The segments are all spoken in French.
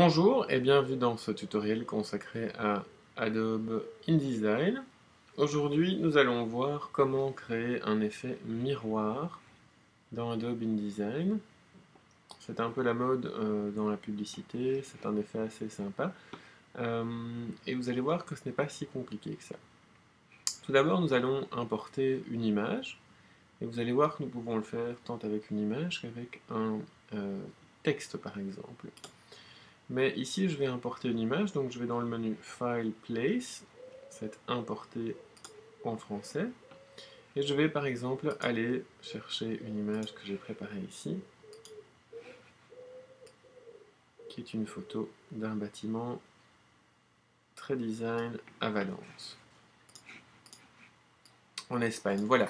Bonjour et bienvenue dans ce tutoriel consacré à Adobe InDesign. Aujourd'hui, nous allons voir comment créer un effet miroir dans Adobe InDesign. C'est un peu la mode dans la publicité, c'est un effet assez sympa. Et vous allez voir que ce n'est pas si compliqué que ça. Tout d'abord, nous allons importer une image. Et vous allez voir que nous pouvons le faire tant avec une image qu'avec un texte par exemple. Mais ici, je vais importer une image, donc je vais dans le menu File, Place, c'est importer en français, et je vais par exemple aller chercher une image que j'ai préparée ici, qui est une photo d'un bâtiment très design à Valence, en Espagne. Voilà.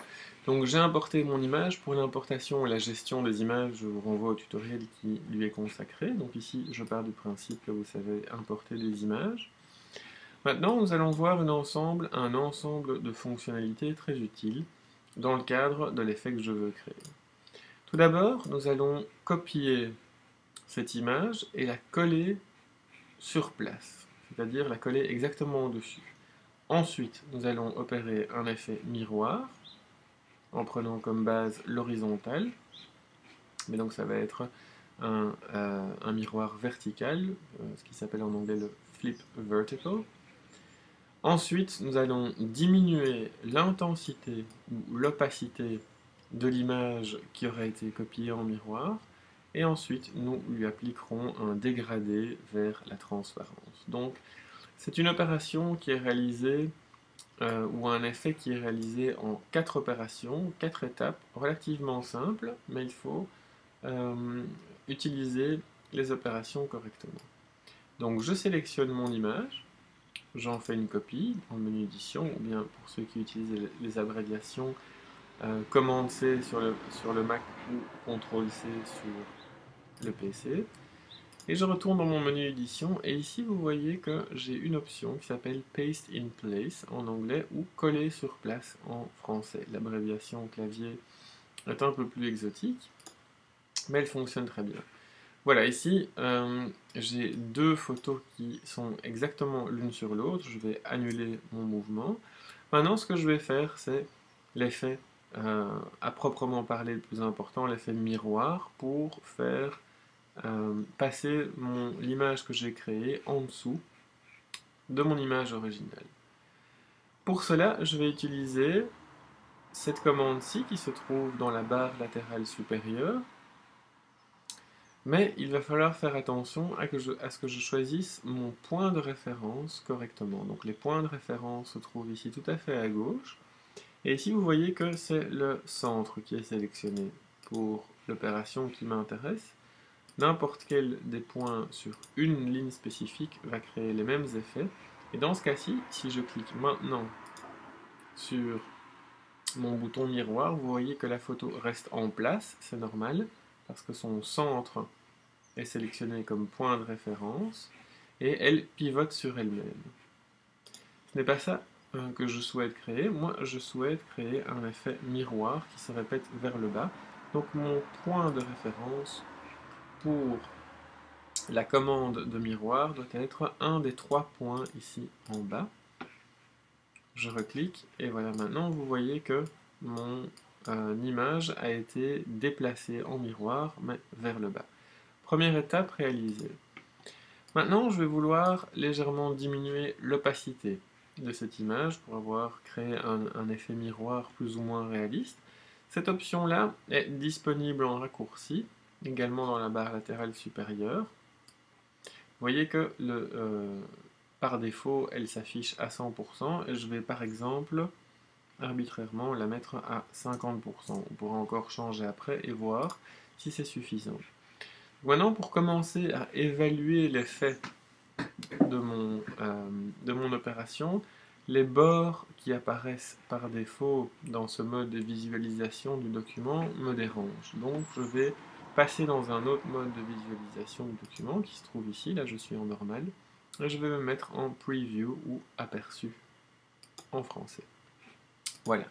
Donc j'ai importé mon image. Pour l'importation et la gestion des images, je vous renvoie au tutoriel qui lui est consacré. Donc ici, je pars du principe que vous savez importer des images. Maintenant, nous allons voir un ensemble de fonctionnalités très utiles dans le cadre de l'effet que je veux créer. Tout d'abord, nous allons copier cette image et la coller sur place, c'est-à-dire la coller exactement au-dessus. Ensuite, nous allons opérer un effet miroir en prenant comme base l'horizontale, mais donc ça va être un miroir vertical, ce qui s'appelle en anglais le flip vertical. Ensuite, nous allons diminuer l'intensité ou l'opacité de l'image qui aurait été copiée en miroir, et ensuite nous lui appliquerons un dégradé vers la transparence. Donc, c'est une opération qui est réalisée, ou un effet qui est réalisé en 4 opérations, 4 étapes, relativement simples, mais il faut utiliser les opérations correctement. Donc, je sélectionne mon image. J'en fais une copie dans le menu édition, ou bien pour ceux qui utilisent les abréviations, Commande C sur le Mac ou CTRL C sur le PC. Et je retourne dans mon menu édition, et ici vous voyez que j'ai une option qui s'appelle Paste in Place en anglais, ou Coller sur place en français. L'abréviation clavier est un peu plus exotique, mais elle fonctionne très bien. Voilà, ici, j'ai deux photos qui sont exactement l'une sur l'autre. Je vais annuler mon mouvement. Maintenant, ce que je vais faire, c'est l'effet, à proprement parler le plus important, l'effet miroir, pour faire passer l'image que j'ai créée en dessous de mon image originale. Pour cela, je vais utiliser cette commande-ci qui se trouve dans la barre latérale supérieure. Mais il va falloir faire attention à ce que je choisisse mon point de référence correctement. Donc les points de référence se trouvent ici tout à fait à gauche. Et ici vous voyez que c'est le centre qui est sélectionné pour l'opération qui m'intéresse. N'importe quel des points sur une ligne spécifique va créer les mêmes effets. Et dans ce cas-ci, si je clique maintenant sur mon bouton miroir, vous voyez que la photo reste en place, c'est normal, parce que son centre est sélectionnée comme point de référence et elle pivote sur elle-même. Ce n'est pas ça que je souhaite créer. Moi, je souhaite créer un effet miroir qui se répète vers le bas. Donc mon point de référence pour la commande de miroir doit être un des 3 points ici en bas. Je reclique et voilà, maintenant vous voyez que mon image a été déplacée en miroir, mais vers le bas. Première étape réalisée. Maintenant, je vais vouloir légèrement diminuer l'opacité de cette image pour avoir créé un effet miroir plus ou moins réaliste. Cette option-là est disponible en raccourci, également dans la barre latérale supérieure. Vous voyez que par défaut, elle s'affiche à 100%, et je vais par exemple arbitrairement la mettre à 50%. On pourra encore changer après et voir si c'est suffisant. Maintenant, pour commencer à évaluer l'effet de mon opération, les bords qui apparaissent par défaut dans ce mode de visualisation du document me dérangent. Donc je vais passer dans un autre mode de visualisation du document qui se trouve ici, là je suis en normal, et je vais me mettre en preview ou aperçu en français. Voilà,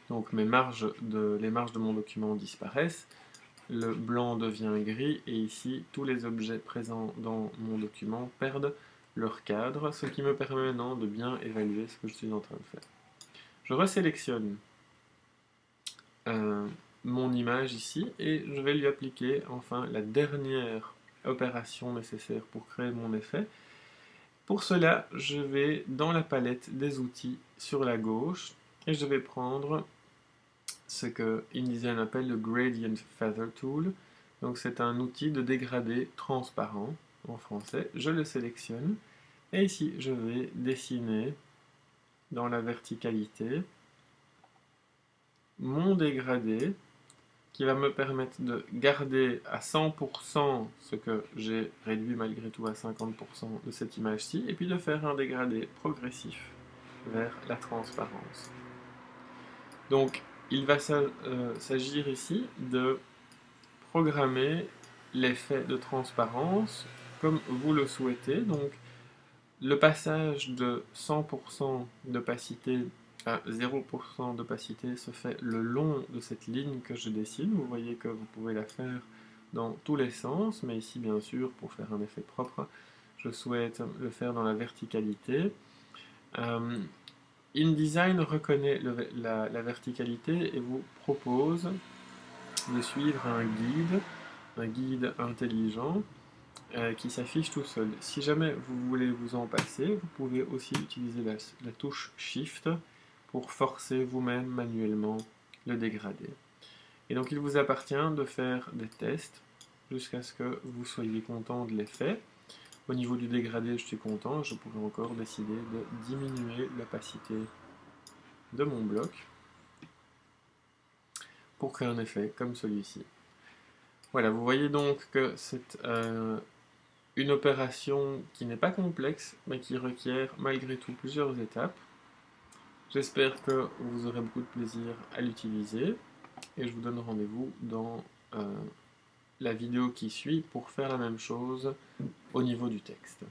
donc les marges de mon document disparaissent. le blanc devient gris et ici tous les objets présents dans mon document perdent leur cadre, ce qui me permet maintenant de bien évaluer ce que je suis en train de faire. Je resélectionne mon image ici et je vais lui appliquer enfin la dernière opération nécessaire pour créer mon effet. Pour cela, je vais dans la palette des outils sur la gauche et je vais prendre ce que InDesign appelle le Gradient Feather Tool. Donc c'est un outil de dégradé transparent en français. Je le sélectionne et ici je vais dessiner dans la verticalité mon dégradé qui va me permettre de garder à 100% ce que j'ai réduit malgré tout à 50% de cette image-ci, et puis de faire un dégradé progressif vers la transparence. Donc, il va s'agir ici de programmer l'effet de transparence comme vous le souhaitez. Donc, le passage de 100% d'opacité à 0% d'opacité se fait le long de cette ligne que je dessine. Vous voyez que vous pouvez la faire dans tous les sens, mais ici, bien sûr, pour faire un effet propre, je souhaite le faire dans la verticalité. InDesign reconnaît la verticalité et vous propose de suivre un guide intelligent qui s'affiche tout seul. Si jamais vous voulez vous en passer, vous pouvez aussi utiliser la touche Shift pour forcer vous-même manuellement le dégradé. Et donc il vous appartient de faire des tests jusqu'à ce que vous soyez content de l'effet. Au niveau du dégradé, je suis content, je pourrais encore décider de diminuer l'opacité de mon bloc pour créer un effet comme celui-ci. Voilà, vous voyez donc que c'est une opération qui n'est pas complexe, mais qui requiert malgré tout plusieurs étapes. J'espère que vous aurez beaucoup de plaisir à l'utiliser, et je vous donne rendez-vous dans la vidéo qui suit pour faire la même chose au niveau du texte.